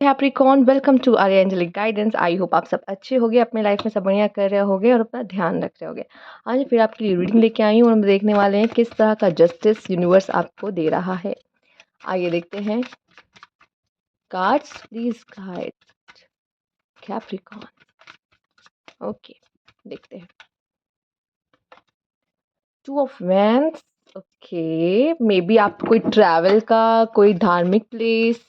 Capricorn, welcome to Arya angelic guidance. I hope आप सब अच्छे होंगे, अपने लाइफ में सब बढ़िया कर रहे होंगे और अपना ध्यान रख रहे होंगे। आज फिर आपके लिए रीडिंग लेके आई हूँ और हम देखने वाले हैं किस तरह का जस्टिस यूनिवर्स आपको दे रहा है। आइए देखते हैं। Cards please guide Capricorn. Okay, देखते हैं। Two of wands. Okay, may be आप कोई ट्रैवल का, कोई धार्मिक प्लेस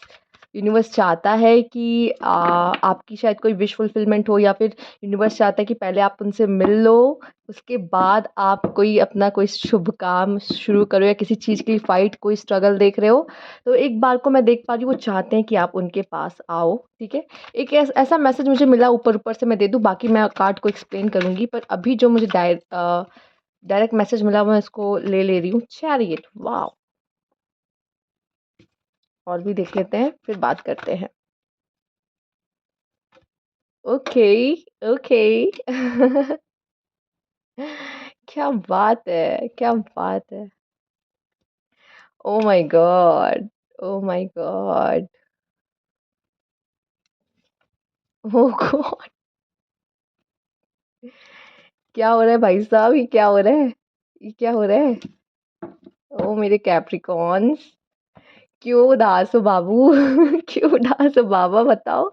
यूनिवर्स चाहता है कि आपकी शायद कोई विश फुलफिलमेंट हो, या फिर यूनिवर्स चाहता है कि पहले आप उनसे मिल लो, उसके बाद आप कोई अपना कोई शुभ काम शुरू करो, या किसी चीज़ के लिए फाइट, कोई स्ट्रगल देख रहे हो। तो एक बार को मैं देख पा रही हूँ, वो चाहते हैं कि आप उनके पास आओ। ठीक है, एक ऐसा मैसेज मुझे मिला, ऊपर ऊपर से मैं दे दूँ, बाकी मैं कार्ड को एक्सप्लेन करूँगी, पर अभी जो मुझे डायरेक्ट मैसेज मिला मैं इसको ले रही हूँ। चैरियट, वाह। और भी देख लेते हैं, फिर बात करते हैं। Okay, okay. क्या बात है, क्या बात है। Oh my God, oh my God, oh God. क्या हो रहा है भाई साहब, ये क्या हो रहा है, ये क्या हो रहा है। ओ मेरे कैप्रिकॉन्स, क्यों उदास हो बाबू। क्यों उदास हो बाबा, बताओ।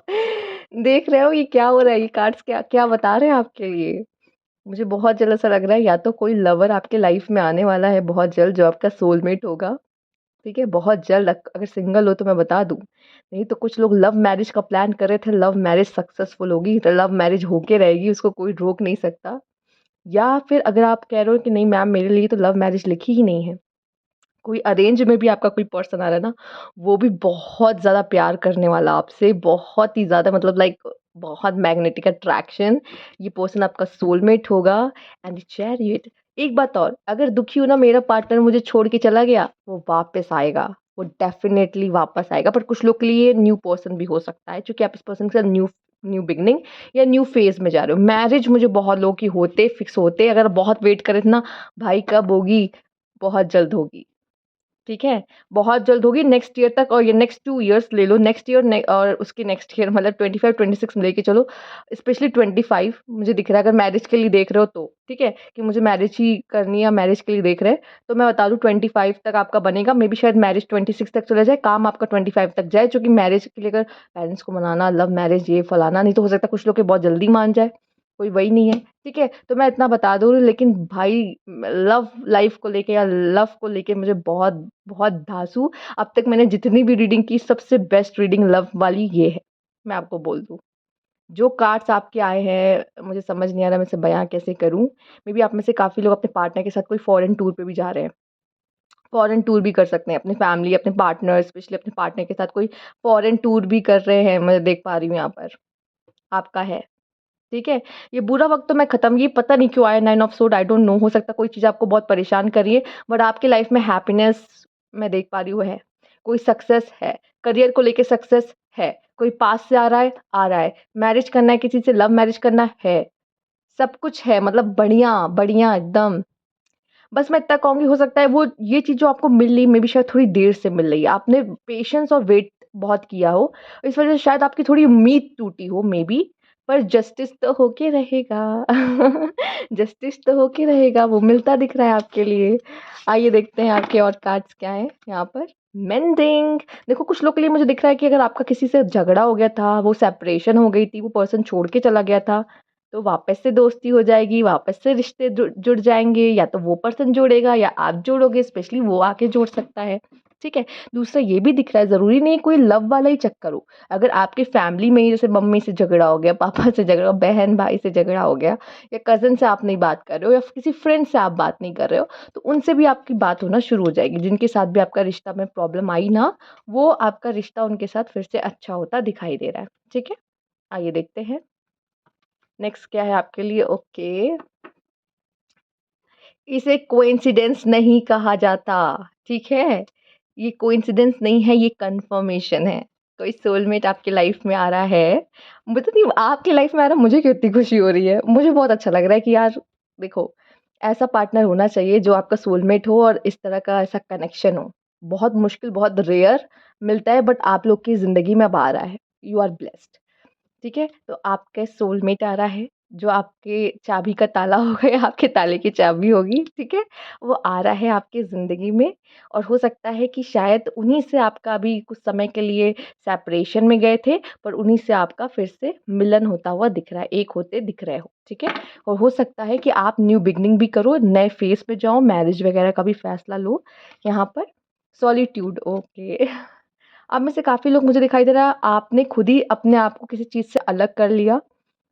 देख रहे हो ये क्या हो रहा है, ये कार्ड्स क्या क्या बता रहे हैं आपके लिए। मुझे बहुत जल्द ऐसा लग रहा है, या तो कोई लवर आपके लाइफ में आने वाला है बहुत जल्द, जो आपका सोलमेट होगा। ठीक है, बहुत जल्द। अगर सिंगल हो तो मैं बता दूं, नहीं तो कुछ लोग लव मैरिज का प्लान कर रहे थे। लव मैरिज सक्सेसफुल होगी, तो लव मैरिज होके रहेगी, उसको कोई रोक नहीं सकता। या फिर अगर आप कह रहे हो कि नहीं मैम, मेरे लिए तो लव मैरिज लिखी ही नहीं है, कोई अरेंज में भी आपका कोई पर्सन आ रहा है ना, वो भी बहुत ज़्यादा प्यार करने वाला आपसे, बहुत ही ज़्यादा, मतलब लाइक बहुत मैग्नेटिक अट्रैक्शन। ये पर्सन आपका सोलमेट होगा। And chariot. एक बात और, अगर दुखी हो ना, मेरा पार्टनर मुझे छोड़ के चला गया, वो वापस आएगा, वो डेफिनेटली वापस आएगा। पर कुछ लोग के लिए न्यू पर्सन भी हो सकता है, क्योंकि आप इस पर्सन के साथ न्यू न्यू बिगनिंग या न्यू फेज में जा रहे हो। मैरिज मुझे बहुत लोग की होते फिक्स होते, अगर बहुत वेट करे थे ना, भाई कब होगी, बहुत जल्द होगी। ठीक है, बहुत जल्द होगी, नेक्स्ट ईयर तक, और ये नेक्स्ट 2 इयर्स ले लो, नेक्स्ट ईयर और उसके नेक्स्ट ईयर, मतलब 25-26 में लेके चलो। स्पेशली 25 मुझे दिख रहा है, अगर मैरिज के लिए देख रहे हो तो। ठीक है, कि मुझे मैरिज ही करनी है, या मैरिज के लिए देख रहे हैं, तो मैं बता दूं 25 तक आपका बनेगा। मे बी शायद मैरिज 26 तक चला जाए, काम आपका 25 तक जाए, जो कि मैरिज के लिए अगर पेरेंट्स को मनाना, लव मैरिज ये फलाना, नहीं तो हो सकता है कुछ लोग के बहुत जल्दी मान जाए, कोई वही नहीं है। ठीक है, तो मैं इतना बता दूँ, लेकिन भाई लव लाइफ को लेके या लव को लेके मुझे बहुत बहुत धांसू। अब तक मैंने जितनी भी रीडिंग की, सबसे बेस्ट रीडिंग लव वाली ये है, मैं आपको बोल दूँ। जो कार्ड्स आपके आए हैं, मुझे समझ नहीं आ रहा मैं इसे बयां कैसे करूं। मे बी आप में से काफ़ी लोग अपने पार्टनर के साथ कोई फॉरेन टूर पे भी जा रहे हैं। फॉरेन टूर भी कर सकते हैं, अपनी फैमिली, अपने पार्टनर, स्पेशली अपने पार्टनर के साथ कोई फॉरेन टूर भी कर रहे हैं, मैं देख पा रही हूँ यहाँ पर आपका है। ठीक है, ये बुरा वक्त तो मैं खत्म, ये पता नहीं क्यों आया 9 of sword, I don't know, हो सकता है कोई चीज़ आपको बहुत परेशान कर रही है, बट आपकी लाइफ में हैप्पीनेस मैं देख पा रही हूँ है। कोई सक्सेस है, करियर को लेके सक्सेस है, कोई पास से आ रहा है, आ रहा है, मैरिज करना है किसी से, लव मैरिज करना है, सब कुछ है, मतलब बढ़िया बढ़िया एकदम। बस मैं इतना कहूँगी, हो सकता है वो ये चीज़ जो आपको मिल रही, मे बी शायद थोड़ी देर से मिल रही है, आपने पेशेंस और वेट बहुत किया हो, इस वजह से शायद आपकी थोड़ी उम्मीद टूटी हो मे बी। पर जस्टिस तो होके रहेगा। जस्टिस तो होके रहेगा, वो मिलता दिख रहा है आपके लिए। आइए देखते हैं आपके और कार्ड्स क्या है यहाँ पर। मेंडिंग। देखो, कुछ लोग के लिए मुझे दिख रहा है कि अगर आपका किसी से झगड़ा हो गया था, वो सेपरेशन हो गई थी, वो पर्सन छोड़ के चला गया था, तो वापस से दोस्ती हो जाएगी, वापस से रिश्ते जुड़ जाएँगे, या तो वो पर्सन जोड़ेगा या आप जोड़ोगे, स्पेशली वो आके जोड़ सकता है। ठीक है? दूसरा ये भी दिख रहा है, ज़रूरी नहीं कोई लव वाला ही चक्कर हो। अगर आपके फैमिली में ही जैसे मम्मी से झगड़ा हो गया, पापा से झगड़ा, बहन-भाई से झगड़ा हो गया, या कज़िन से आप नहीं बात कर रहे हो, या किसी फ्रेंड से आप बात नहीं कर रहे हो, तो उनसे भी आपकी बात होना शुरू हो जाएगी। जिनके साथ भी आपका रिश्ता में प्रॉब्लम आई ना, वो आपका रिश्ता उनके साथ फिर से अच्छा होता दिखाई दे रहा है। ठीक है? आइए देखते हैं। नेक्स्ट क्या है आपके लिए। ओके, इसे कोइंसिडेंस नहीं कहा जाता। ठीक है, ये कोइंसिडेंस नहीं है, ये कंफर्मेशन है। कोई सोलमेट आपकी लाइफ में आ रहा है, मतलब नहीं आपकी लाइफ में आ रहा है, मुझे कितनी खुशी हो रही है, मुझे बहुत अच्छा लग रहा है कि यार देखो, ऐसा पार्टनर होना चाहिए जो आपका सोलमेट हो, और इस तरह का ऐसा कनेक्शन हो। बहुत मुश्किल, बहुत रेयर मिलता है, बट आप लोग की ज़िंदगी में अब आ रहा है। You are blessed. ठीक है? तो आपका सोलमेट आ रहा है, जो आपके चाबी का ताला होगा या आपके ताले की चाबी होगी, ठीक है? वो आ रहा है आपकी ज़िंदगी में और हो सकता है कि शायद उन्हीं से आपका अभी कुछ समय के लिए सेपरेशन में गए थे, पर उन्हीं से आपका फिर से मिलन होता हुआ दिख रहा है, एक होते दिख रहे हो, ठीक है? और हो सकता है कि आप न्यू बिगिनिंग भी करो, नए फ़ेज़ पे जाओ, मैरिज वगैरह का भी फ़ैसला लो। यहाँ पर सॉलिट्यूड ओके। आप में से काफ़ी लोग मुझे दिखाई दे रहा है आपने खुद ही अपने आप को किसी चीज़ से अलग कर लिया,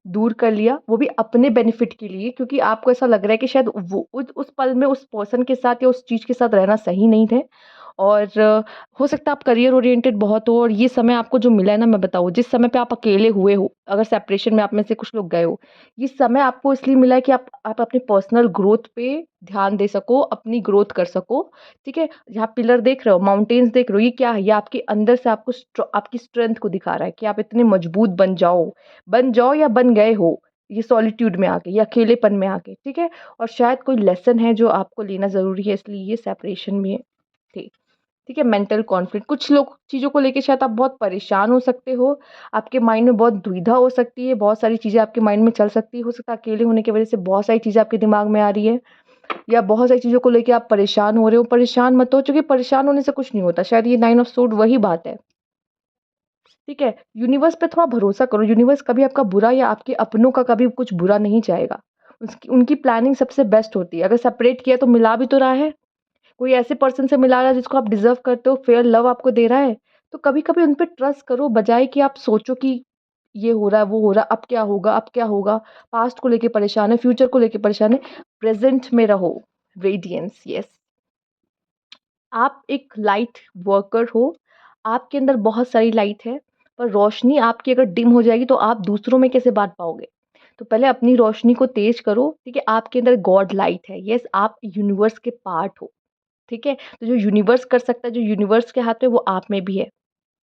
दूर कर लिया, वो भी अपने बेनिफिट के लिए क्योंकि आपको ऐसा लग रहा है कि शायद वो उस पल में उस पर्सन के साथ या उस चीज़ के साथ रहना सही नहीं थे। और हो सकता है आप करियर ओरिएंटेड बहुत हो और ये समय आपको जो मिला है ना मैं बताऊँ जिस समय पे आप अकेले हुए हो, अगर सेपरेशन में आप में से कुछ लोग गए हो, ये समय आपको इसलिए मिला है कि आप अपनी पर्सनल ग्रोथ पे ध्यान दे सको, अपनी ग्रोथ कर सको, ठीक है? यहाँ पिलर देख रहे हो, माउंटेन्स देख रहे हो, ये क्या है? ये आपके अंदर से आपकी स्ट्रेंथ को दिखा रहा है कि आप इतने मजबूत बन जाओ या बन गए हो, ये सॉलिट्यूड में आके, ये अकेलेपन में आके, ठीक है? और शायद कोई लेसन है जो आपको लेना ज़रूरी है इसलिए ये सेपरेशन में थे। ठीक है? मेंटल कॉन्फ्लिक्ट कुछ लोग चीज़ों को लेके शायद आप बहुत परेशान हो सकते हो, आपके माइंड में बहुत दुविधा हो सकती है, बहुत सारी चीज़ें आपके माइंड में चल सकती है, हो सकता है अकेले होने की वजह से बहुत सारी चीज़ें आपके दिमाग में आ रही है या बहुत सारी चीज़ों को लेके आप परेशान हो रहे हो, परेशान मत हो क्योंकि परेशान होने से कुछ नहीं होता, शायद ये 9 ऑफ सोर्ड वही बात है। ठीक है? यूनिवर्स पे थोड़ा भरोसा करो, यूनिवर्स कभी आपका बुरा या आपके अपनों का कभी कुछ बुरा नहीं चाहेगा। उसकी उनकी प्लानिंग सबसे बेस्ट होती है, अगर सेपरेट किया तो मिला भी तो रहा है। कोई ऐसे पर्सन से मिला रहा है जिसको आप डिज़र्व करते हो, फेयर लव आपको दे रहा है, तो कभी-कभी उन पे ट्रस्ट करो बजाए कि आप सोचो कि ये हो रहा है, वो हो रहा है, अब क्या होगा अब क्या होगा? पास्ट को लेके परेशान है, फ्यूचर को लेके परेशान है, प्रेज़ेंट में रहो। Radiance yes. आप एक लाइट वर्कर हो, आपके अंदर बहुत सारी लाइट है, पर रोशनी आपकी अगर डिम हो जाएगी तो आप दूसरों में कैसे बाँट पाओगे? तो पहले अपनी रोशनी को तेज़ करो, ठीक है? आपके अंदर गॉड लाइट है, यस आप यूनिवर्स के पार्ट हो। ठीक है? तो जो यूनिवर्स कर सकता है, जो यूनिवर्स के हाथ में वो आप में भी है,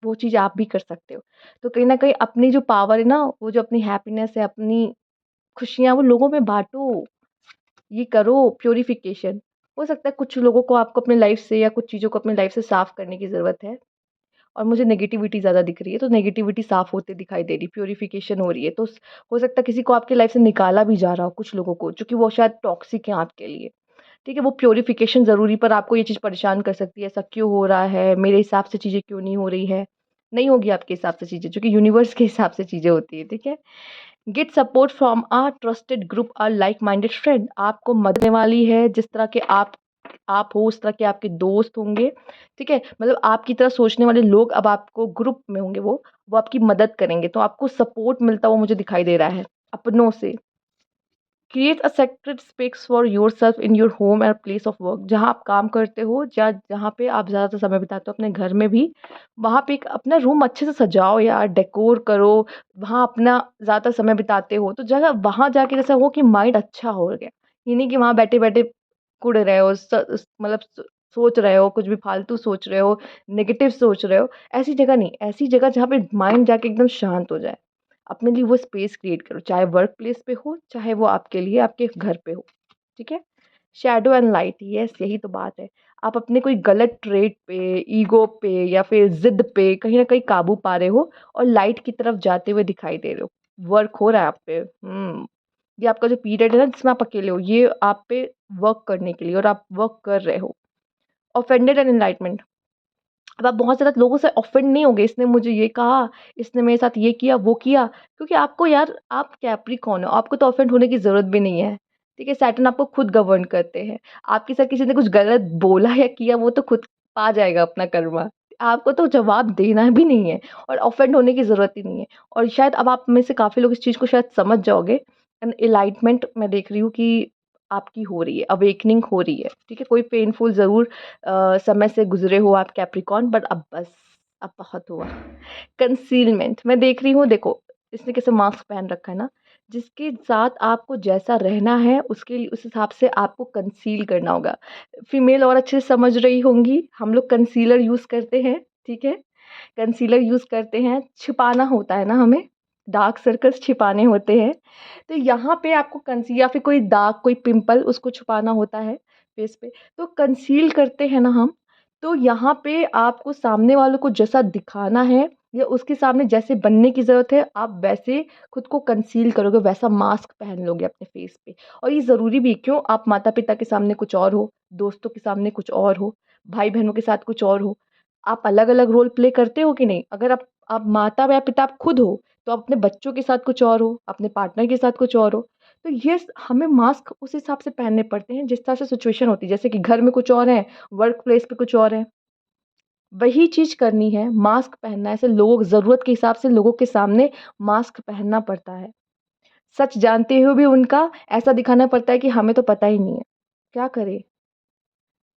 वो चीज़ आप भी कर सकते हो। तो कहीं न कहीं अपनी जो पावर है ना, वो जो अपनी हैप्पीनेस है, अपनी खुशियाँ वो लोगों में बाँटो, ये करो प्यूरिफिकेशन। हो सकता है कुछ लोगों को आपको अपनी लाइफ़ से या कुछ चीज़ों को अपनी लाइफ़ से साफ़ करने की ज़रूरत है और मुझे नेगेटिविटी ज़्यादा दिख रही है, तो नेगेटिविटी साफ़ होते दिखाई दे रही, प्यूरिफिकेशन हो रही है। तो हो सकता है किसी को आपकी लाइफ़ से निकाला भी जा रहा हो कुछ लोगों को, क्योंकि वो शायद टॉक्सिक हैं आपके लिए। ठीक है, वो प्यूरिफिकेशन ज़रूरी पर आपको ये चीज़ परेशान कर सकती है, ऐसा क्यों हो रहा है? मेरे हिसाब से चीज़ें क्यों नहीं हो रही है? नहीं होगी आपके हिसाब से चीज़ें, क्योंकि यूनिवर्स के हिसाब से चीज़ें होती हैं, ठीक है? Get support from a trusted group a like minded friend आपको मदद देने वाली है, जिस तरह के आप हो उस तरह के आपके दोस्त होंगे, ठीक है? मतलब आपकी तरह सोचने वाले लोग अब आपको ग्रुप में होंगे वो आपकी मदद करेंगे, तो आपको सपोर्ट मिलता हुआ मुझे दिखाई दे रहा है, अपनों से। Create a sacred space for yourself in your home और प्लेस ऑफ वर्क जहाँ आप काम करते हो या जहाँ पे आप ज़्यादातर समय बिताते हो अपने घर में भी, वहाँ पे एक अपना रूम अच्छे से सजाओ यार, डेकोर करो, वहाँ अपना ज़्यादातर समय बिताते हो, तो जगह वहाँ जाके जैसा हो कि माइंड अच्छा हो गया। ये नहीं कि वहाँ बैठे-बैठे कुढ़ रहे हो, मतलब सोच रहे हो, कुछ भी फालतू सोच रहे हो, नेगेटिव सोच रहे हो, ऐसी जगह नहीं, ऐसी जगह जहाँ पे माइंड जाके एकदम शांत हो जाए। अपने लिए वो स्पेस क्रिएट करो, चाहे वर्क प्लेस पे हो, चाहे वो आपके लिए आपके घर पे हो, ठीक है? शैडो एंड लाइट यस यही तो बात है। आप अपने कोई गलत ट्रेट पे, ईगो पे या फिर ज़िद पे कहीं न कहीं काबू पा रहे हो और लाइट की तरफ जाते हुए दिखाई दे रहे हो। वर्क हो रहा है आप पे ये आपका जो पीरियड है ना जिसमें आप अकेले हो, ये आप पे वर्क करने के लिए और आप वर्क कर रहे हो। ऑफेंडेड एंड एनलाइटमेंट अब आप बहुत ज़्यादा लोगों से ऑफेंड नहीं होगे, इसने मुझे ये कहा, इसने मेरे साथ ये किया, वो किया, क्योंकि आपको यार आप कैप्रिकॉर्न हो, आपको तो ऑफेंड होने की ज़रूरत भी नहीं है, ठीक है? सैटर्न आपको खुद गवर्न करते हैं। आपके साथ किसी ने कुछ गलत बोला या किया, वो तो खुद पा जाएगा अपना कर्मा। आपको तो जवाब देना भी नहीं है और ऑफेंड होने की ज़रूरत ही नहीं है और शायद अब आप में से काफ़ी लोग इस चीज़ को शायद समझ जाओगे एंड एनलाइटमेंट मैं देख रही हूँ कि आपकी हो रही है, अवेकनिंग हो रही है, ठीक है? कोई पेनफुल ज़रूर समय से गुज़रे हो आप कैप्रिकॉर्न बट अब बस, अब बहुत हुआ। कंसीलमेंट मैं देख रही हूँ देखो, इसने कैसे मास्क पहन रखा है ना, जिसके साथ आपको जैसा रहना है उसके लिए उस हिसाब से आपको कंसील करना होगा। फीमेल और अच्छे से समझ रही होंगी, हम लोग कंसीलर यूज़ करते हैं, ठीक है? कंसीलर यूज़ करते हैं, छिपाना होता है ना हमें, डार्क सर्कल्स छिपाने होते हैं। तो यहाँ पे आपको या फिर कोई दाग, कोई पिंपल उसको छुपाना होता है फेस पे। तो कंसील करते हैं ना हम, तो यहाँ पे आपको सामने वालों को जैसा दिखाना है या उसके सामने जैसे बनने की ज़रूरत है, आप वैसे खुद को कंसील करोगे, वैसा मास्क पहन लोगे अपने फेस पे। और ये ज़रूरी भी है, क्यों? आप माता-पिता के सामने कुछ और हो, दोस्तों के सामने कुछ और हो, भाई-बहनों के साथ कुछ और हो। आप अलग-अलग रोल प्ले करते हो कि नहीं? अगर आप माता या पिता आप खुद हो, तो आप अपने बच्चों के साथ कुछ और हो, अपने पार्टनर के साथ कुछ और हो। तो ये हमें मास्क उस हिसाब से पहनने पड़ते हैं जिस तरह से सिचुएशन होती है। जैसे कि घर में कुछ और है, वर्क प्लेस पे कुछ और है। वही चीज़ करनी है, मास्क पहनना है, ऐसे लोग ज़रूरत के हिसाब से लोगों के सामने मास्क पहनना पड़ता है। सच जानते हुए भी उनका ऐसा दिखाना पड़ता है कि हमें तो पता ही नहीं है। क्या करें?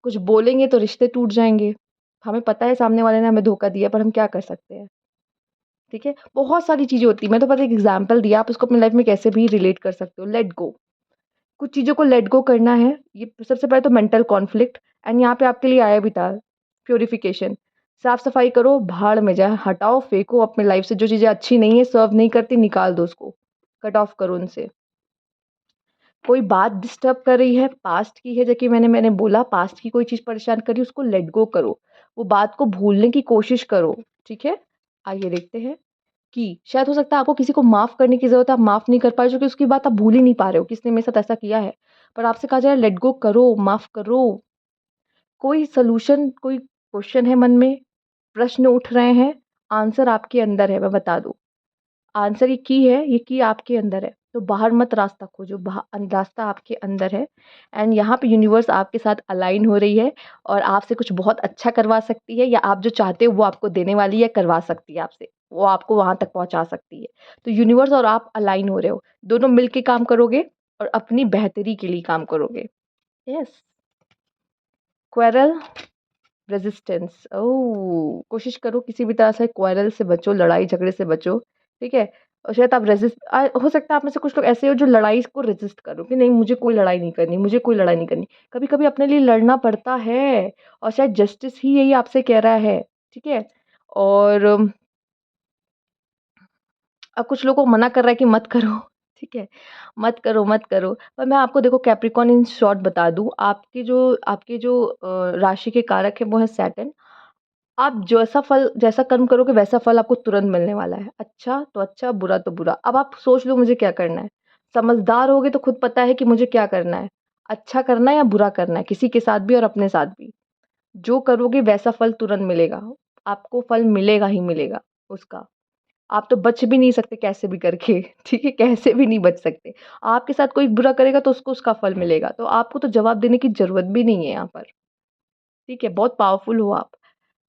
कुछ बोलेंगे तो रिश्ते टूट जाएँगे। हमें पता है सामने वाले ने हमें धोखा दिया, पर हम क्या कर सकते हैं? ठीक है? बहुत सारी चीज़ें होती हैं। मैं तो बस एक एग्ज़ाम्पल दिया, आप उसको अपनी लाइफ़ में कैसे भी रिलेट कर सकते हो। Let go. कुछ चीज़ों को लेट गो करना है। ये सबसे पहले तो मेंटल कॉन्फ्लिक्ट, एंड यहाँ पे आपके लिए आया भी था प्यूरिफिकेशन। साफ-सफाई करो, भाड़ में जाए, हटाओ, फेंको अपनी लाइफ़ से जो चीज़ें अच्छी नहीं है, सर्व नहीं करती, निकाल दो उसको। कट ऑफ करो उनसे। कोई बात डिस्टर्ब कर रही है, पास्ट की है, जैसे कि मैंने बोला पास्ट की कोई चीज़ परेशान कर रही है, उसको लेट गो करो। वो बात को भूलने की कोशिश करो, ठीक है? आइए देखते हैं कि शायद हो सकता है आपको किसी को माफ़ करने की ज़रूरत है, आप माफ़ नहीं कर पा रहे, क्योंकि उसकी बात आप भूल ही नहीं पा रहे हो कि इसने मेरे साथ ऐसा किया है। पर आपसे कहा जा रहा है लेट गो करो, माफ़ करो। कोई सॉल्यूशन, कोई क्वेश्चन है मन में, प्रश्न उठ रहे हैं, आंसर आपके अंदर है, मैं बता दूँ। आंसर ये की है, ये की आपके अंदर है। तो बाहर मत रास्ता खोजो, रास्ता आपके अंदर है, एंड यहाँ पे यूनिवर्स आपके साथ अलाइन हो रही है और आपसे कुछ बहुत अच्छा करवा सकती है, या आप जो चाहते हो वो आपको देने वाली है, करवा सकती है आपसे। वो आपको वहाँ तक पहुँचा सकती है। तो यूनिवर्स और आप अलाइन हो रहे हो। दोनों मिल के काम करोगे और अपनी बेहतरी के लिए काम करोगे। यस। Quarrel, resistance. ओह! कोशिश करो किसी भी तरह से क्वेरल से बचो, लड़ाई-झगड़े से बचो, ठीक है? और शायद आप हो सकता है आप में से कुछ लोग ऐसे हो जो लड़ाई को रेजिस्ट करो कि नहीं, मुझे कोई लड़ाई नहीं करनी, मुझे कोई लड़ाई नहीं करनी। कभी-कभी अपने लिए लड़ना पड़ता है और शायद जस्टिस ही यही आपसे कह रहा है, ठीक है? और अब कुछ लोगों को मना कर रहा है कि मत करो, ठीक है? मत करो, मत करो। पर मैं आपको देखो कैप्रिकॉर्न इन शॉर्ट बता दूँ, आपके जो राशि के कारक हैं वो है सैटर्न। आप जैसा कर्म करोगे वैसा फल आपको तुरंत मिलने वाला है। अच्छा तो अच्छा, बुरा तो बुरा। अब आप सोच लो मुझे क्या करना है? समझदार होगे तो खुद पता है कि मुझे क्या करना है। अच्छा करना है या बुरा करना है, किसी के साथ भी और अपने साथ भी। जो करोगे वैसा फल तुरंत मिलेगा। आपको फल मिलेगा ही मिलेगा उसका। आप तो बच भी नहीं सकते कैसे भी करके, ठीक है? कैसे भी नहीं बच सकते। आपके साथ कोई बुरा करेगा तो उसको उसका फल मिलेगा। तो आपको तो जवाब देने की ज़रूरत भी नहीं है यहाँ पर, ठीक है? बहुत पावरफुल हो आप।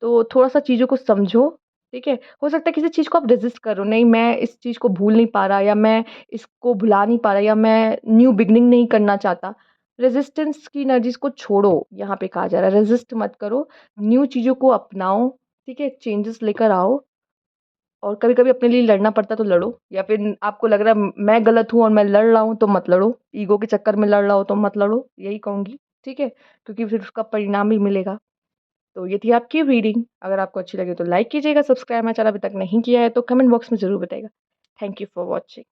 तो थोड़ा-सा चीज़ों को समझो, ठीक है? हो सकता है किसी चीज़ को आप रेज़िस्ट करो, नहीं मैं इस चीज़ को भूल नहीं पा रहा, या मैं इसको भुला नहीं पा रहा, या मैं न्यू बिगिनिंग नहीं करना चाहता। रेज़िस्टेंस की एनर्जीज़ को छोड़ो, यहाँ पे कहा जा रहा है, रेज़िस्ट मत करो, न्यू चीज़ों को अपनाओ, ठीक है? चेंजेस लेकर आओ, और कभी-कभी अपने लिए लड़ना पड़ता है तो लड़ो, या फिर आपको लग रहा है मैं गलत हूँ और मैं लड़ रहा हूँ तो मत लड़ो, ईगो के चक्कर में लड़ रहा हो तो मत लड़ो, यही कहूँगी, ठीक है? क्योंकि फिर उसका परिणाम भी मिलेगा। तो ये थी आपकी रीडिंग। अगर आपको अच्छी लगी तो लाइक कीजिएगा, सब्सक्राइब हमारे चैनल अभी तक नहीं किया है तो कमेंट बॉक्स में ज़रूर बताइएगा। Thank you for watching.